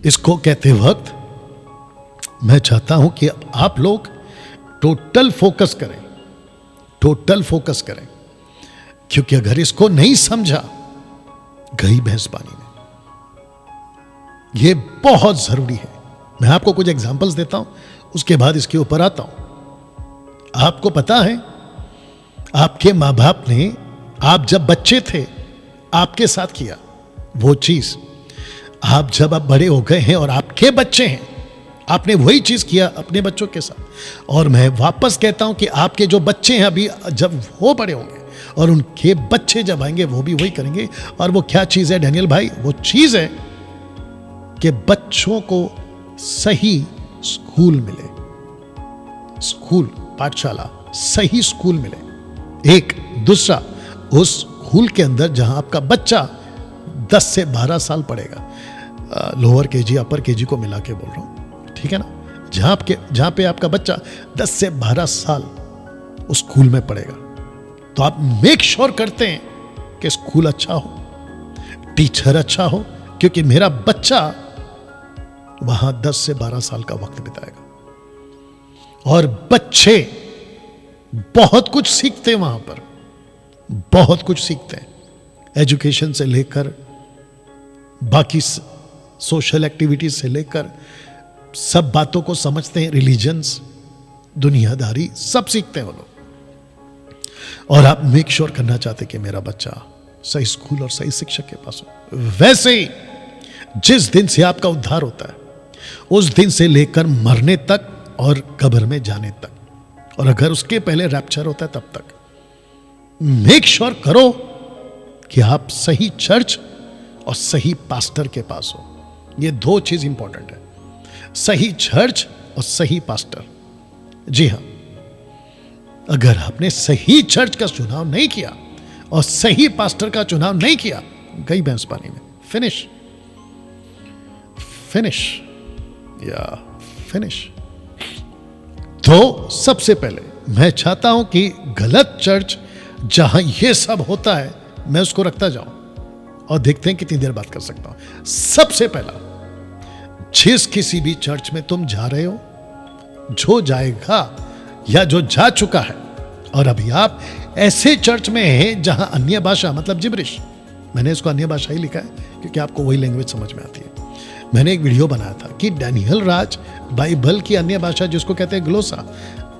इसको कहते वक्त मैं चाहता हूं कि आप लोग टोटल फोकस करें, टोटल फोकस करें, क्योंकि अगर इसको नहीं समझा गई भैंस पानी में। यह बहुत जरूरी है। मैं आपको कुछ एग्जांपल्स देता हूं, उसके बाद इसके ऊपर आता हूं। आपको पता है, आपके मां बाप ने आप जब बच्चे थे आपके साथ किया वो चीज, आप जब अब बड़े हो गए हैं और आपके बच्चे हैं, आपने वही चीज किया अपने बच्चों के साथ। और मैं वापस कहता हूं कि आपके जो बच्चे हैं अभी, जब वो बड़े होंगे और उनके बच्चे जब आएंगे वो भी वही करेंगे। और वो क्या चीज है डैनियल भाई? वो चीज है कि बच्चों को सही स्कूल मिले, स्कूल, पाठशाला, सही स्कूल मिले। एक दूसरा, उस स्कूल के अंदर जहां आपका बच्चा 10 से 12 साल पढ़ेगा, लोअर केजी अपर केजी को मिला के बोल रहा हूं, ठीक है ना, जहां पे आपका बच्चा 10 से 12 साल उस स्कूल में पढ़ेगा, तो आप मेक श्योर करते हैं कि स्कूल अच्छा हो, टीचर अच्छा हो, क्योंकि मेरा बच्चा वहां 10 से 12 साल का वक्त बिताएगा। और बच्चे बहुत कुछ सीखते हैं वहां पर, बहुत कुछ सीखते हैं, एजुकेशन से लेकर बाकी सोशल एक्टिविटीज से लेकर सब बातों को समझते हैं, रिलीजन्स, दुनियादारी, सब सीखते हैं वो लोग। और आप मेक श्योर करना चाहते कि मेरा बच्चा सही स्कूल और सही शिक्षक के पास हो। वैसे ही जिस दिन से आपका उद्धार होता है उस दिन से लेकर मरने तक और कब्र में जाने तक, और अगर उसके पहले रैप्चर होता है तब तक, मेक श्योर करो कि आप सही चर्च और सही पास्टर के पास हो। ये दो चीज इंपॉर्टेंट है, सही चर्च और सही पास्टर। जी हां, अगर आपने सही चर्च का चुनाव नहीं किया और सही पास्टर का चुनाव नहीं किया, गई भैंस पानी में, फिनिश, फिनिश या फिनिश। तो सबसे पहले मैं चाहता हूं कि गलत चर्च जहां यह सब होता है मैं उसको रखता जाऊं और देखते हैं कितनी देर बात कर सकता हूं। सबसे पहला, जिस किसी भी चर्च में तुम जा रहे हो, जो जाएगा या जो जा चुका है, और अभी आप ऐसे चर्च में हैं जहां अन्य भाषा, मतलब जिब्रिश, मैंने इसको अन्य भाषा ही लिखा है क्योंकि आपको वही लैंग्वेज समझ में आती है। मैंने एक वीडियो बनाया था कि डैनियल राज बाइबल की अन्य भाषा जिसको कहते हैं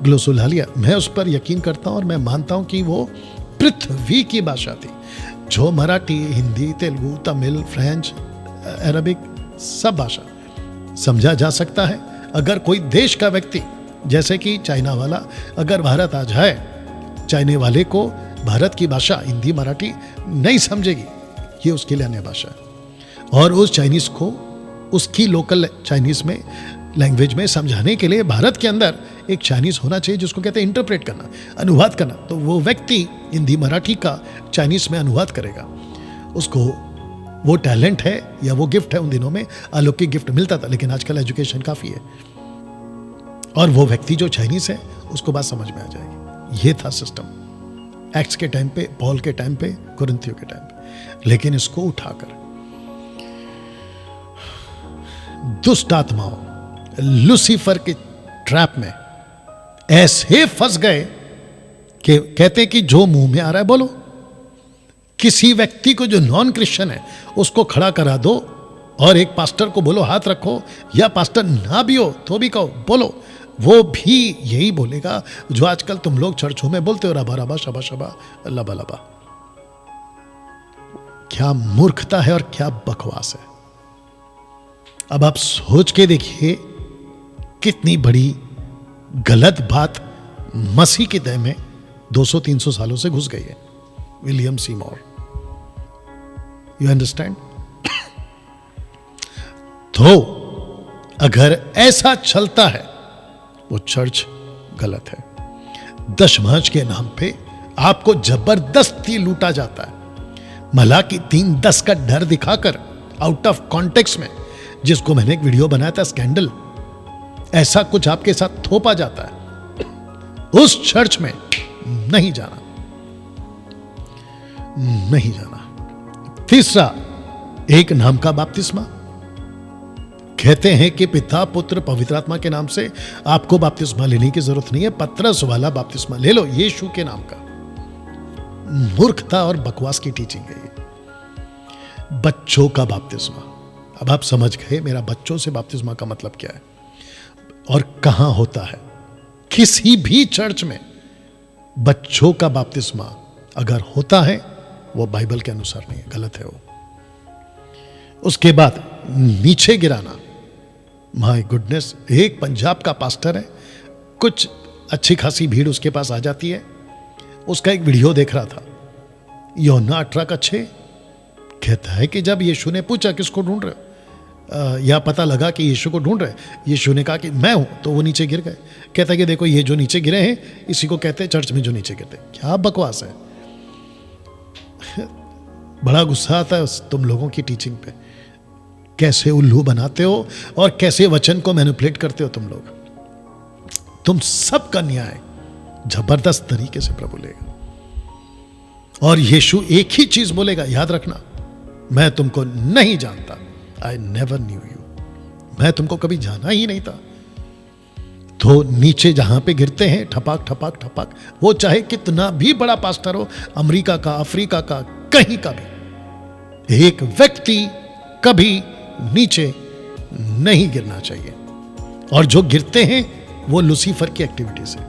ग्लोसोलालिया, मैं उस पर यकीन करता हूं और मैं मानता हूं कि वो पृथ्वी की भाषा थी, जो मराठी, हिंदी, तेलुगु, तमिल, फ्रेंच, अरबिक, सब भाषा समझा जा सकता है। अगर कोई देश का व्यक्ति, जैसे कि चाइना वाला अगर भारत आ जाए, चाइने वाले को भारत की भाषा हिंदी, मराठी नहीं समझेगी, ये उसके लिए अन्य भाषा है। और उस चाइनीज को उसकी लोकल चाइनीज में, लैंग्वेज में समझाने के लिए भारत के अंदर एक चाइनीज होना चाहिए जिसको कहते हैं इंटरप्रेट करना, अनुवाद करना। तो वो व्यक्ति हिंदी मराठी का चाइनीज में अनुवाद करेगा, उसको वो टैलेंट है या वो गिफ्ट है। उन दिनों में अलौकिक गिफ्ट मिलता था, लेकिन आजकल एजुकेशन काफी है, और वो व्यक्ति जो चाइनीज है उसको बात समझ में आ जाएगी। ये था सिस्टम एक्ट्स के टाइम पे, पॉल के टाइम पे, कुरिन्थियों के टाइम पे। लेकिन इसको उठाकर दुष्ट आत्माओं लूसीफर के ट्रैप में ऐसे फंस गए कि कहते कि जो मुंह में आ रहा है बोलो। किसी व्यक्ति को जो नॉन क्रिश्चियन है उसको खड़ा करा दो और एक पास्टर को बोलो हाथ रखो, या पास्टर ना भी हो तो भी कहो बोलो, वो भी यही बोलेगा जो आजकल तुम लोग चर्चों में बोलते हो, रबा रबा शबा शबा लबा लबा। क्या मूर्खता है और क्या बकवास है। अब आप सोच के देखिए कितनी बड़ी गलत बात मसीह के दय में 200-300 सालों से घुस गई है। William Seymour, you understand? तो अगर ऐसा चलता है वो चर्च गलत है। दशमांश के नाम पे आपको जबरदस्ती लूटा जाता है, मलाकी 3:10 का डर दिखाकर आउट ऑफ कॉन्टेक्स्ट में, जिसको मैंने एक वीडियो बनाया था स्कैंडल, ऐसा कुछ आपके साथ थोपा जाता है। उस चर्च में नहीं जाना, नहीं जाना। तीसरा, एक नाम का बपतिस्मा, कहते हैं कि पिता पुत्र पवित्र आत्मा के नाम से आपको बपतिस्मा लेने की जरूरत नहीं है, पतरस वाला बपतिस्मा ले लो यीशु के नाम का। मूर्खता और बकवास की टीचिंग है ये। बच्चों का बपतिस्मा, अब आप समझ गए मेरा बच्चों से बपतिस्मा का मतलब क्या है और कहां होता है। किसी भी चर्च में बच्चों का बपतिस्मा अगर होता है वो बाइबल के अनुसार नहीं है, गलत है वो। उसके बाद नीचे गिराना, माय गुडनेस, एक पंजाब का पास्टर है, कुछ अच्छी खासी भीड़ उसके पास आ जाती है। उसका एक वीडियो देख रहा था, यूहन्ना 18:6 कहता है कि जब यीशु ने पूछा किसको ढूंढ रहे हो, या पता लगा कि यीशु को ढूंढ रहे, यीशु ने कहा कि मैं हूं, तो वो नीचे गिर गए। कहता है कि देखो ये जो नीचे गिरे हैं इसी को कहते हैं चर्च में जो नीचे गिरते। क्या बकवास है। बड़ा गुस्सा आता है तुम लोगों की टीचिंग पे, कैसे उल्लू बनाते हो और कैसे वचन को मैनिपुलेट करते हो तुम लोग। तुम सबका न्याय जबरदस्त तरीके से प्रभु लेगा और यीशु एक ही चीज बोलेगा, याद रखना, मैं तुमको नहीं जानता, आई नेवर न्यू यू, मैं तुमको कभी जाना ही नहीं था। तो नीचे जहां पे गिरते हैं ठपाक ठपाक ठपाक, वो चाहे कितना भी बड़ा पास्टर हो, अमेरिका का, अफ्रीका का, कहीं का भी, एक व्यक्ति कभी नीचे नहीं गिरना चाहिए। और जो गिरते हैं वो लूसीफर की एक्टिविटी से,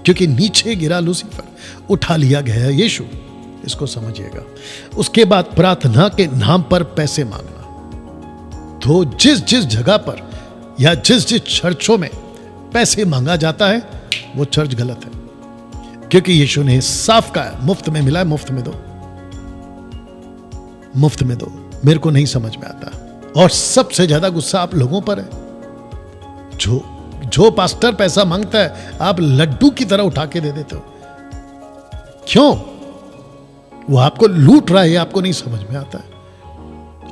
क्योंकि नीचे गिरा लूसीफर, उठा लिया गया यीशु, इसको समझिएगा। उसके बाद प्रार्थना के नाम पर पैसे मांगना। तो जिस जिस जगह पर या जिस जिस चर्चों में पैसे मांगा जाता है वो चर्च गलत है, क्योंकि यीशु ने साफ कहा मुफ्त में मिला है, मुफ्त में दो, मुफ्त में दो। मेरे को नहीं समझ में आता। और सबसे ज्यादा गुस्सा आप लोगों पर है, जो पास्टर पैसा मांगता है आप लड्डू की तरह उठा के दे देते हो। क्यों? वो आपको लूट रहा है, आपको नहीं समझ में आता है।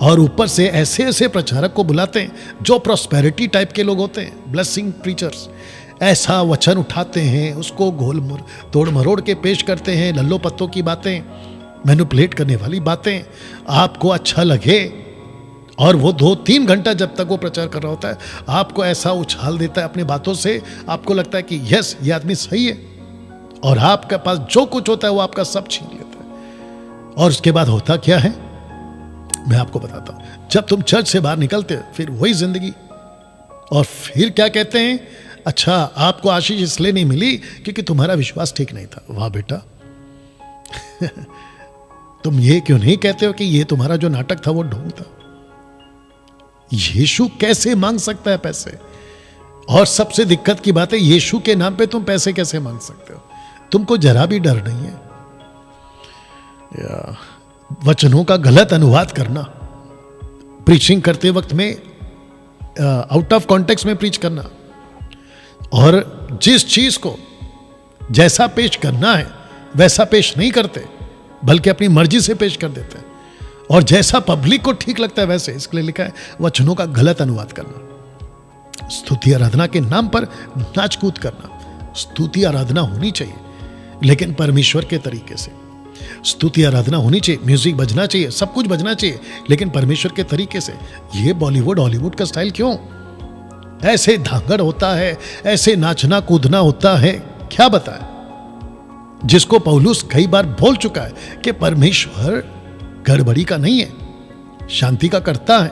और ऊपर से ऐसे ऐसे प्रचारक को बुलाते हैं जो प्रॉस्पेरिटी टाइप के लोग होते हैं, ब्लेसिंग प्रीचर्स। ऐसा वचन उठाते हैं, उसको तोड़ मरोड़ के पेश करते हैं, लल्लो पत्तों की बातें, मैनिपुलेट करने वाली बातें, आपको अच्छा लगे। और वो 2-3 घंटा जब तक वो प्रचार कर रहा होता है आपको ऐसा उछाल देता है अपनी बातों से, आपको लगता है कि यस ये आदमी सही है, और आपके पास जो कुछ होता है वो आपका सब छीन लेता है। और उसके बाद होता क्या है मैं आपको बताता हूं। जब तुम चर्च से बाहर निकलते हो फिर वही जिंदगी, और फिर क्या कहते हैं, अच्छा आपको आशीष इसलिए नहीं मिली क्योंकि तुम्हारा विश्वास ठीक नहीं था। वाह बेटा तुम ये क्यों नहीं कहते हो कि ये तुम्हारा जो नाटक था वो ढोंग था। यीशु कैसे मांग सकता है पैसे? और सबसे दिक्कत की बात है, यीशु के नाम पे तुम पैसे कैसे मांग सकते हो? तुमको जरा भी डर नहीं है। या वचनों का गलत अनुवाद करना, प्रीचिंग करते वक्त में आउट ऑफ कॉन्टेक्स्ट में प्रीच करना, और जिस चीज को जैसा पेश करना है वैसा पेश नहीं करते बल्कि अपनी मर्जी से पेश कर देते हैं, और जैसा पब्लिक को ठीक लगता है वैसे। इसके लिए लिखा है वचनों का गलत अनुवाद करना। स्तुति आराधना के नाम पर नाच कूद करना। स्तुति आराधना होनी चाहिए लेकिन परमेश्वर के तरीके से। स्तुति आराधना होनी चाहिए, म्यूजिक बजना चाहिए, सब कुछ बजना चाहिए, लेकिन परमेश्वर के तरीके से। ये बॉलीवुड हॉलीवुड का स्टाइल क्यों? ऐसे धांगड़ होता है, ऐसे नाचना कूदना होता है, क्या बताए? जिसको पौलुस कई बार बोल चुका है कि परमेश्वर गड़बड़ी का नहीं है, शांति का करता है।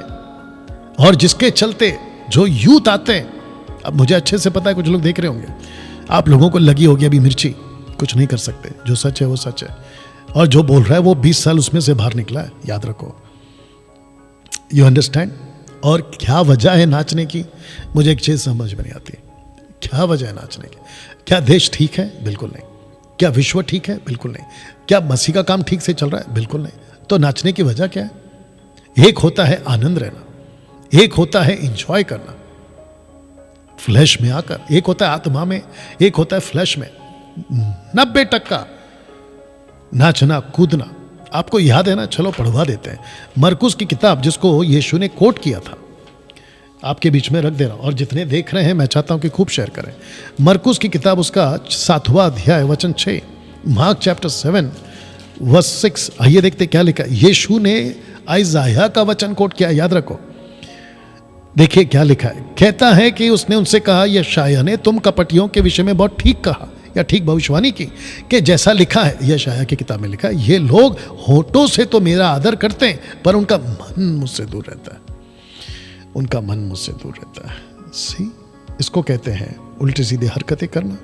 और जिसके चलते जो यूथ आते हैं, अब मुझे अच्छे से पता है कुछ लोग देख रहे होंगे, आप लोगों को लगी होगी अभी मिर्ची, कुछ नहीं कर सकते, जो सच है वो सच है, और जो बोल रहा है वो 20 साल उसमें से बाहर निकला है, याद रखो। You understand? और क्या वजह है नाचने की? मुझे एक चीज समझ में नहीं आती, क्या वजह है नाचने की? क्या देश ठीक है? बिल्कुल नहीं। क्या विश्व ठीक है? बिल्कुल नहीं। क्या मसीह का काम ठीक से चल रहा है? बिल्कुल नहीं। तो नाचने की वजह क्या है? एक होता है आनंद रहना, एक होता है एंजॉय करना फ्लैश में आकर, एक होता है आत्मा में, एक होता है फ्लैश में। 90% नाचना कूदना। आपको याद है ना? चलो पढ़वा देते हैं मरकुस की किताब, जिसको यीशु ने कोट किया था, आपके बीच में रख दे रहा हूं, और जितने देख रहे हैं मैं चाहता हूं कि खूब शेयर करें। मरकुस की किताब उसका 7वां अध्याय वचन 6, मार्क चैप्टर 7 वर्स 6। आइए देखते क्या लिखा। यीशु ने आइजाया का वचन कोट किया, याद रखो। देखिए क्या लिखा है। कहता है कि उसने उनसे कहा, यशायाह ने तुम कपटियों के विषय में बहुत ठीक कहा या ठीक भविष्यवाणी की कि जैसा लिखा है, यशायाह की किताब में लिखा है, ये लोग होठों से तो मेरा आदर करते हैं पर उनका मन मुझसे दूर रहता है, उनका मन मुझसे दूर रहता है। सी, इसको कहते हैं उल्टी सीधी हरकतें करना,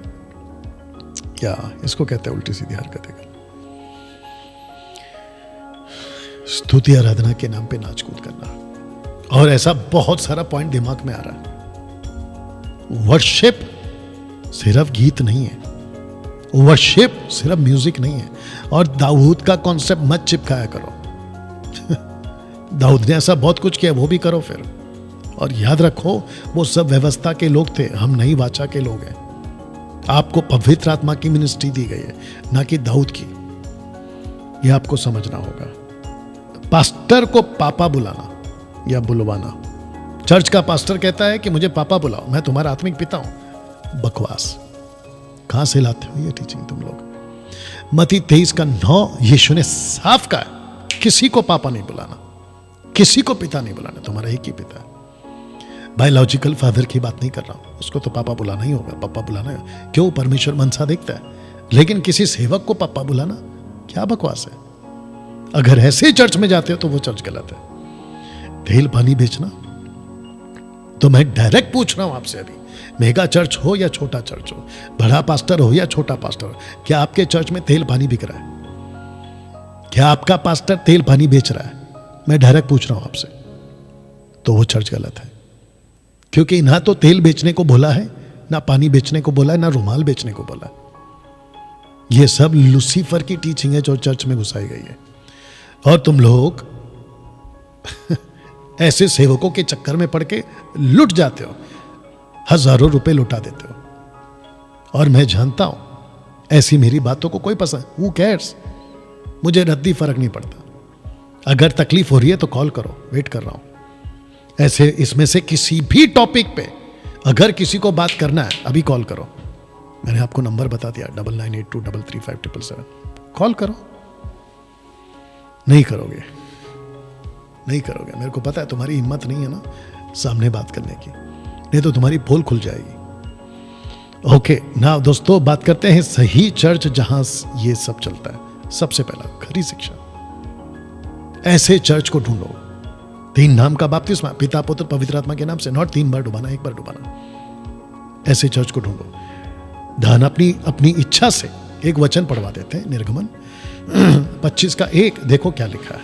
या इसको कहते हैं उल्टी सीधी हरकतें करना। स्तुति आराधना के नाम पे नाच कूद करना, और ऐसा बहुत सारा पॉइंट दिमाग में आ रहा है। वर्शिप सिर्फ गीत नहीं है, वर्शिप सिर्फ म्यूजिक नहीं है। और दाऊद का कॉन्सेप्ट मत चिपकाया करो। दाऊद ने ऐसा बहुत कुछ किया, वो भी करो फिर। और याद रखो, वो सब व्यवस्था के लोग थे, हम नई वाचा के लोग हैं। आपको पवित्र आत्मा की मिनिस्ट्री दी गई है, ना कि दाऊद की। यह आपको समझना होगा। पास्टर को पापा बुलाना या बुलवाना, चर्च का पास्टर कहता है कि मुझे पापा बुलाओ, मैं तुम्हारा आत्मिक पिता हूं। बकवास। कहां से लाते हो ये टीचिंग तुम लोग? मत्ती 23:9 यीशु ने साफ कहा, किसी को पापा नहीं बुलाना, किसी को पिता नहीं बुलाना, तुम्हारा एक ही पिता है। बायोलॉजिकल फादर की बात नहीं कर रहा हूं, उसको तो पापा बुलाना ही होगा, पापा बुलाना है। क्यों? परमेश्वर मनसा देखता है। लेकिन किसी सेवक को पापा बुलाना क्या बकवास है? अगर ऐसे चर्च में जाते हो तो वो चर्च गलत है। तेल पानी बेचना, तो मैं डायरेक्ट पूछ रहा हूं आपसे अभी, मेगा चर्च हो या छोटा चर्च हो, बड़ा पास्टर हो या छोटा पास्टर हो, क्या आपके चर्च में तेल पानी बिक रहा है? क्या आपका पास्टर तेल पानी बेच रहा है? मैं डायरेक्ट पूछ रहा हूं आपसे। तो वो चर्च गलत है, क्योंकि ना तो तेल बेचने को बोला है, ना पानी बेचने को बोला है, ना रुमाल बेचने को बोला है। ये सब लूसीफर की टीचिंग है जो चर्च में घुसाई गई है। और तुम लोग ऐसे सेवकों के चक्कर में पड़ के लुट जाते हो, हजारों रुपए लुटा देते हो। और मैं जानता हूं ऐसी मेरी बातों को कोई पसंद, हू कैर्स, मुझे रद्दी फर्क नहीं पड़ता। अगर तकलीफ हो रही है तो कॉल करो, वेट कर रहा हूं। ऐसे इसमें से किसी भी टॉपिक पे अगर किसी को बात करना है, अभी कॉल करो। मैंने आपको नंबर बता दिया, 9982335777। कॉल करो। नहीं करोगे, नहीं करोगे, मेरे को पता है तुम्हारी हिम्मत नहीं है ना सामने बात करने की, नहीं तो तुम्हारी पोल खुल जाएगी। ओके ना दोस्तों, बात करते हैं सही चर्च जहां ये सब चलता है। सबसे पहला खरी शिक्षा, ऐसे चर्च को ढूंढो। 3 नाम का बपतिस्मा, पिता पुत्र पवित्र आत्मा के नाम से, नॉट 3 बार डुबाना, 1 बार डुबाना। ऐसे चर्च को ढूंढो। दान अपनी इच्छा से एक वचन पढ़वा देते हैं, निर्गमन 25:1। देखो क्या लिखा है,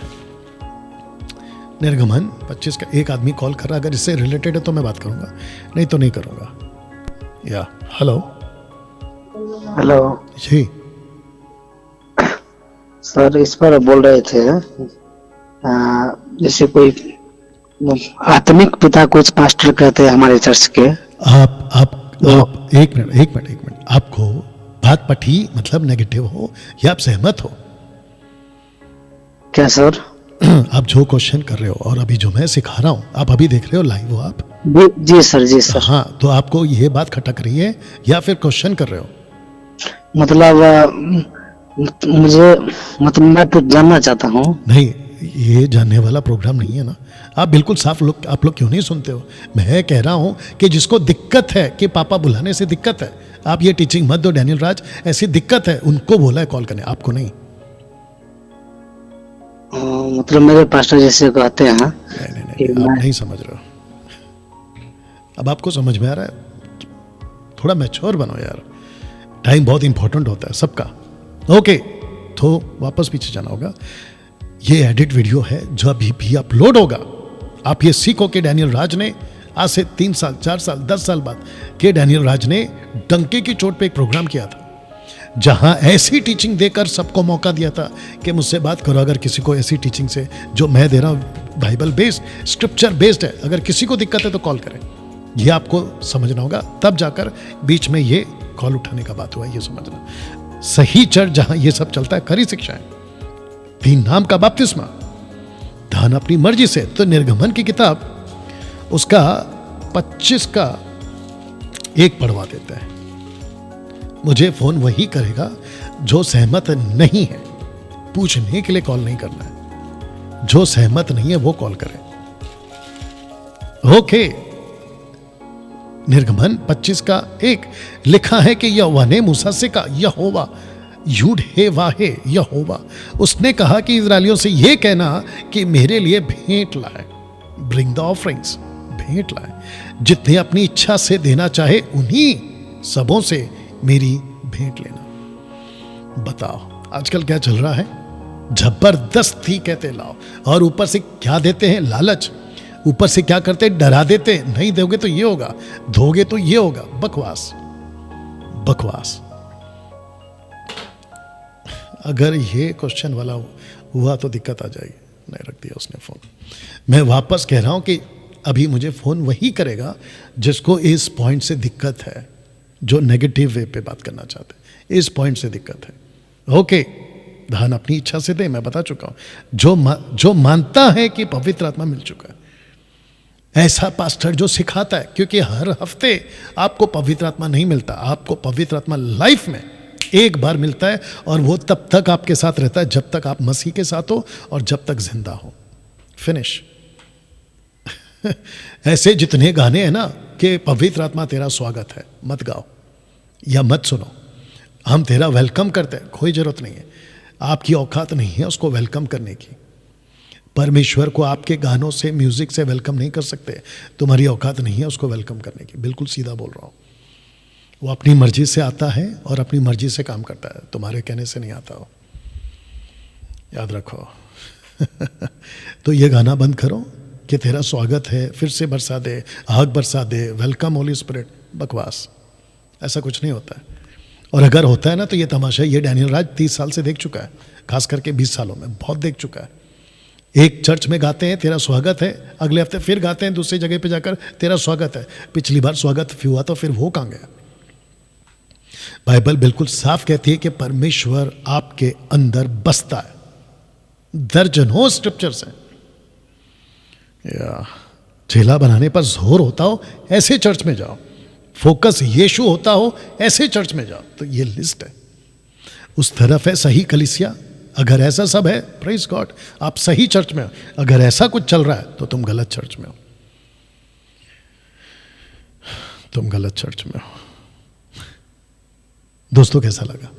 निर्गमन 25:1। आदमी कॉल कर रहा, अगर इससे रिलेटेड है तो मैं बात करूंगा, नहीं तो नहीं करूंगा। या हेलो हेलो जी सर, इस पर बोल रहे थे जैसे कोई आत्मिक पिता कुछ पास्टर कहते हैं हमारे चर्च के। आप एक मिनट, आपको बात पठी मतलब नेगेटिव हो या आप सहमत हो? क्या सर? आप जो क्वेश्चन कर रहे हो और अभी जो मैं सिखा रहा हूं, आप अभी देख रहे हो लाइव हो आप? जी सर, जी सर। हाँ, तो आपको ये बात खटक रही है या फिर क्वेश्चन कर रहे हो? मतलब मुझे मैं कुछ जानना चाहता हूँ। नहीं, ये जानने वाला प्रोग्राम नहीं है ना। आप बिल्कुल साफ लोग, आप लोग क्यों नहीं सुनते हो? मैं कह रहा हूं कि जिसको दिक्कत है कि पापा बुलाने से दिक्कत है, आप ये टीचिंग मत दो डैनियल राज, ऐसी दिक्कत है उनको बोला है कॉल करने, आपको नहीं। मतलब मेरे पास्टर जैसे कहते हैं। नहीं, आप नहीं समझ रहे हो। अब आपको समझ में आ रहा है? थोड़ा मैच्योर बनो यार, टाइम बहुत इंपॉर्टेंट होता है सबका। ओके, तो वापस पीछे जाना होगा। ये एडिट वीडियो है जो अभी भी अपलोड होगा। आप ये सीखो कि डैनियल राज ने आज से 3 साल 4 साल 10 साल बाद कि डैनियल राज ने डंके की चोट पे एक प्रोग्राम किया था, जहां ऐसी टीचिंग देकर सबको मौका दिया था कि मुझसे बात करो। अगर किसी को ऐसी टीचिंग से जो मैं दे रहा हूं, बाइबल बेस्ड, स्क्रिप्चर बेस्ड है, अगर किसी को दिक्कत है तो कॉल करें। ये आपको समझना होगा, तब जाकर बीच में ये कॉल उठाने का बात हुआ, ये समझना। सही चर्च जहां ये सब चलता है, खरी शिक्षा है, 3 नाम का बपतिस्मा, दान अपनी मर्जी से। तो निर्गमन की किताब उसका 25:1 पढ़वा देता है। मुझे फोन वही करेगा जो सहमत नहीं है, पूछने के लिए कॉल नहीं करना है। जो सहमत नहीं है वो कॉल करे। ओके। निर्गमन 25 का 1 लिखा है कि यहोवा ने मूसा से कहा, यहोवा यूड हे वाहे यहोवा, उसने कहा कि इजरायलियों से यह कहना कि मेरे लिए भेंट लाए, ब्रिंग द ऑफरिंग्स, भेंट लाए, जितने अपनी इच्छा से देना चाहे उन्हीं सबों से मेरी भेंट लेना। बताओ आजकल क्या चल रहा है? जबरदस्ती कहते लाओ, और ऊपर से क्या देते हैं? लालच। ऊपर से क्या करते हैं? डरा देते हैं, नहीं दोगे तो ये होगा, दोगे तो ये होगा। बकवास बकवास। अगर ये क्वेश्चन वाला हुआ तो दिक्कत आ जाएगी। नहीं, रख दिया उसने फोन। मैं वापस कह रहा हूं कि अभी मुझे फोन वही करेगा जिसको इस पॉइंट से दिक्कत है, जो नेगेटिव वे पे बात करना चाहते हैं, इस पॉइंट से दिक्कत है। ओके, धन अपनी इच्छा से दे, मैं बता चुका हूं। जो मानता है कि पवित्र आत्मा मिल चुका है, ऐसा पास्टर जो सिखाता है, क्योंकि हर हफ्ते आपको पवित्र आत्मा नहीं मिलता, आपको पवित्र आत्मा लाइफ में एक बार मिलता है, और वो तब तक आपके साथ रहता है जब तक आप मसीह के साथ हो और जब तक जिंदा हो। फिनिश। ऐसे जितने गाने हैं ना कि पवित्र आत्मा तेरा स्वागत है, मत गाओ या मत सुनो, हम तेरा वेलकम करते हैं, कोई जरूरत नहीं है। आपकी औकात नहीं है उसको वेलकम करने की। परमेश्वर को आपके गानों से, म्यूजिक से वेलकम नहीं कर सकते, तुम्हारी औकात नहीं है उसको वेलकम करने की। बिल्कुल सीधा बोल रहा हूं। वो अपनी मर्जी से आता है और अपनी मर्जी से काम करता है, तुम्हारे कहने से नहीं आता हो, याद रखो। तो ये गाना बंद करो कि तेरा स्वागत है, फिर से बरसा दे, आग बरसा दे, वेलकम होली स्पिरिट। बकवास, ऐसा कुछ नहीं होता है। और अगर होता है ना तो ये तमाशा, ये डैनियल राज 30 साल से देख चुका है, खास करके 20 सालों में बहुत देख चुका है। एक चर्च में गाते हैं तेरा स्वागत है, अगले हफ्ते फिर गाते हैं दूसरी जगह पे जाकर तेरा स्वागत है। पिछली बार स्वागत हुआ तो फिर वो कहां गया? बाइबल बिल्कुल साफ कहती है कि परमेश्वर आपके अंदर बसता है। दर्जनों स्क्रिप्चर्स हैं। या चेला बनाने पर जोर होता हो ऐसे चर्च में जाओ, फोकस यीशु होता हो ऐसे चर्च में जाओ। तो ये लिस्ट है, उस तरफ है सही कलीसिया। अगर ऐसा सब है, प्रेज गॉड, आप सही चर्च में हो। अगर ऐसा कुछ चल रहा है तो तुम गलत चर्च में हो, तुम गलत चर्च में हो। दोस्तों कैसा लगा?